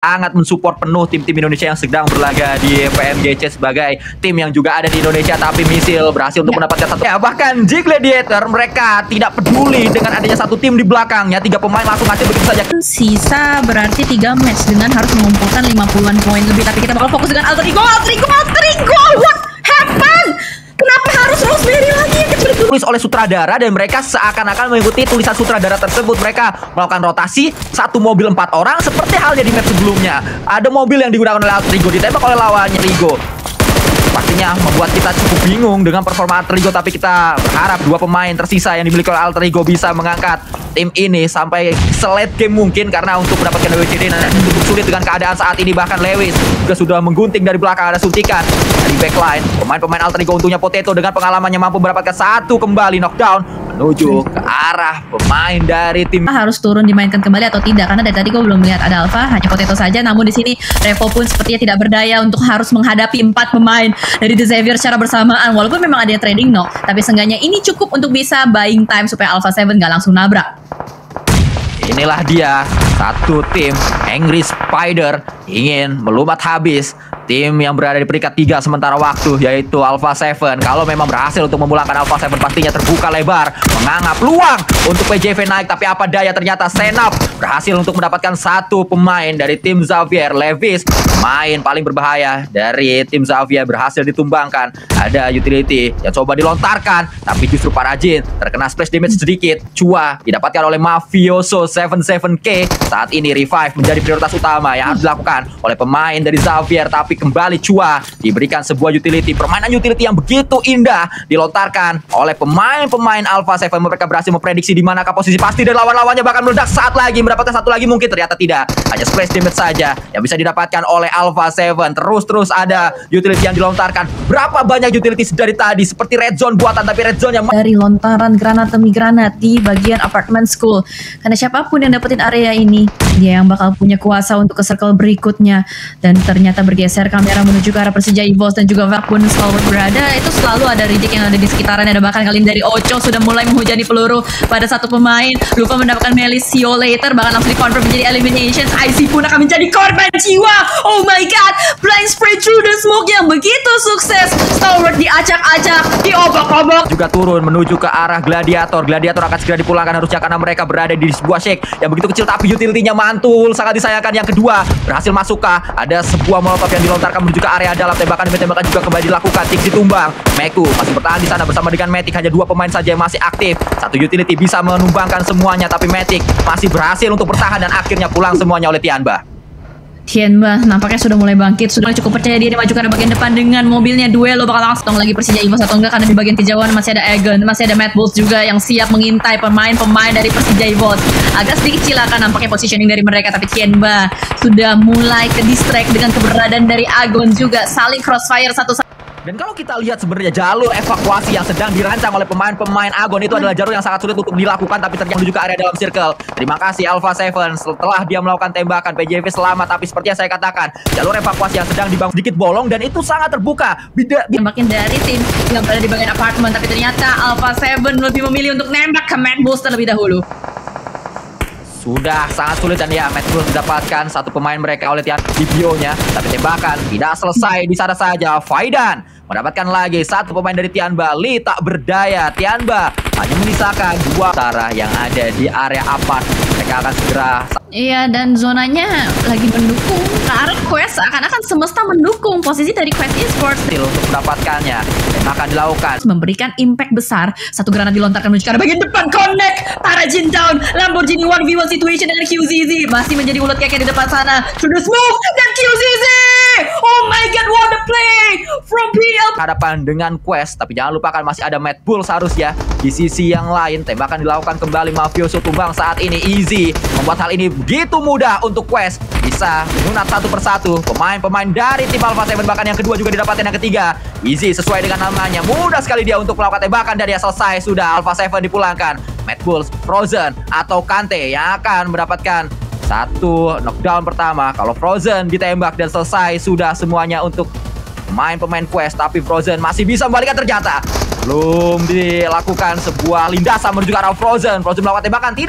sangat mensupport penuh tim-tim Indonesia yang sedang berlaga di PMGC sebagai tim yang juga ada di Indonesia, tapi Misil berhasil untuk mendapatkan satu. Ya, bahkan G Gladiator mereka tidak peduli dengan adanya satu tim di belakangnya, 3 pemain langsung hasil begitu saja. Sisa berarti 3 match dengan harus mengumpulkan 50-an poin lebih, tapi kita bakal fokus dengan Alter Ego. What happened? Kenapa harus Rosemary lagi yang Ditulis oleh sutradara dan mereka seakan-akan mengikuti tulisan sutradara tersebut. Mereka melakukan rotasi, satu mobil 4 orang seperti halnya di map sebelumnya. Ada mobil yang digunakan oleh Alter Ego ditembak oleh lawannya Rigo. Pastinya membuat kita cukup bingung dengan performa Alter Ego, tapi kita berharap 2 pemain tersisa yang dimiliki oleh Alter Ego bisa mengangkat tim ini sampai selate game mungkin, karena untuk mendapatkan WCD cukup sulit dengan keadaan saat ini. Bahkan Lewis juga sudah menggunting dari belakang, ada suntikan dari backline. Pemain-pemain Alter Ego untungnya Potato dengan pengalamannya mampu mendapatkan satu kembali knockdown menuju ke arah pemain dari tim. Harus turun dimainkan kembali atau tidak, karena dari tadi gue belum melihat ada Alpha, hanya Potato saja. Namun di sini Revo pun sepertinya tidak berdaya untuk harus menghadapi 4 pemain dari The Xavier secara bersamaan. Walaupun memang ada trading knock, tapi seenggaknya ini cukup untuk bisa buying time supaya Alpha 7 gak langsung nabrak. Inilah dia, satu tim Angry Spider ingin melumat habis tim yang berada di peringkat 3 sementara waktu, yaitu Alpha 7. Kalau memang berhasil untuk memulangkan Alpha 7, pastinya terbuka lebar, menganga peluang untuk PJV naik. Tapi apa daya, ternyata Senap berhasil untuk mendapatkan satu pemain dari tim Xavier. Levis, main paling berbahaya dari tim Xavier, berhasil ditumbangkan. Ada utility yang coba dilontarkan, tapi justru Parajin terkena splash damage sedikit. Chua didapatkan oleh Mafioso 77K. Saat ini revive menjadi prioritas utama yang harus dilakukan oleh pemain dari Xavier, tapi kembali Chua diberikan sebuah utility. Permainan utility yang begitu indah dilontarkan oleh pemain-pemain Alpha 7. Mereka berhasil memprediksi di manakah posisi pasti dari lawan-lawannya, bahkan meledak saat lagi mendapatkan satu lagi mungkin, ternyata tidak. Hanya splash damage saja yang bisa didapatkan oleh Alpha 7. Terus ada utility yang dilontarkan. Berapa banyak utility dari tadi, seperti red zone buatan, tapi red zone yang dari lontaran granat demi granat di bagian apartment school. Karena siapapun yang dapetin area ini, dia yang bakal punya kuasa untuk ke circle berikutnya. Dan ternyata bergeser kamera menuju ke arah Persija EVOS dan juga Vakun Stalwart berada, itu selalu ada reject yang ada di sekitaran. Ada bahkan kali ini dari Ocho sudah mulai menghujani peluru pada satu pemain. Lupa mendapatkan melee, see you later, bahkan langsung di-convert menjadi eliminations. IC pun akan menjadi korban jiwa. Oh my god, blind spray through the smoke yang begitu sukses. Stalwart diacak-acak, diobok-obok. Juga turun menuju ke arah Gladiator. Gladiator akan segera dipulangkan harusnya, karena mereka berada di sebuah shake yang begitu kecil, tapi utility-nya mantul, sangat disayangkan. Yang kedua berhasil masukkah, ada sebuah molotov yang dilontarkan menuju ke area dalam. Tembakan demi tembakan juga kembali dilakukan. Tix ditumbang. Meku masih bertahan di sana bersama dengan Matic. Hanya 2 pemain saja yang masih aktif. Satu utility bisa menumbangkan semuanya, tapi Matic masih berhasil untuk bertahan dan akhirnya pulang semuanya oleh Tianba. Tianba nampaknya sudah mulai bangkit, sudah cukup percaya diri maju ke bagian depan dengan mobilnya. Duelo bakal langsung lagi Persija EVOS atau enggak, karena di bagian kejauhan masih ada Egan, masih ada Mad Bulls juga yang siap mengintai pemain-pemain dari Persija EVOS. Agak sedikit cilakan nampaknya positioning dari mereka, tapi Tianba sudah mulai ke distract dengan keberadaan dari Agon juga, saling crossfire satu. Dan kalau kita lihat sebenarnya jalur evakuasi yang sedang dirancang oleh pemain-pemain Agon itu adalah jalur yang sangat sulit untuk dilakukan, tapi ternyata menuju ke area dalam circle. Terima kasih Alpha 7 setelah dia melakukan tembakan. PJV selamat, tapi seperti yang saya katakan, jalur evakuasi yang sedang dibangun sedikit bolong dan itu sangat terbuka. Tembakin dari tim yang berada di bagian apartemen, tapi ternyata Alpha 7 lebih memilih untuk nembak ke Mad Bulls terlebih dahulu. Sudah sangat sulit, dan ya Mad Bulls mendapatkan satu pemain mereka oleh Tian di bionya, tapi tembakan tidak selesai di sana saja. Faidan mendapatkan lagi satu pemain dari Tianba. Li tak berdaya. Tianba hanya menyisakan 2 utara yang ada di area apart. Mereka akan segera. Iya, dan zonanya lagi mendukung ke arah Quest, akan semesta mendukung posisi dari Quest Esports Untuk mendapatkannya, tembakan dilakukan, memberikan impact besar. Satu granat dilontarkan menuju ke arah bagian depan, connect, Parajin down, Lamborghini 1v1 situation dengan QZZ masih menjadi ulet keke di depan sana. Through the smoke dan QZZ. Oh my god, what a play from PL. hadapan dengan Quest, tapi jangan lupakan masih ada Mad Bulls harusnya di sisi yang lain. Tembakan dilakukan kembali, Mafioso tumbang saat ini. Easy membuat hal ini begitu mudah untuk Quest bisa mengunat satu persatu pemain-pemain dari tim Alpha 7. Bahkan yang kedua juga didapatkan yang ketiga. Easy sesuai dengan namanya, mudah sekali dia untuk melakukan tembakan dan dia selesai. Sudah Alpha 7 dipulangkan. Mad Bulls, Frozen atau Kante yang akan mendapatkan satu knockdown pertama. Kalau Frozen ditembak dan selesai sudah semuanya untuk pemain-pemain Quest, tapi Frozen masih bisa membalikan. Ternyata belum dilakukan sebuah lindasan menuju ke arah Frozen. Frozen melakukan tembakan, tidak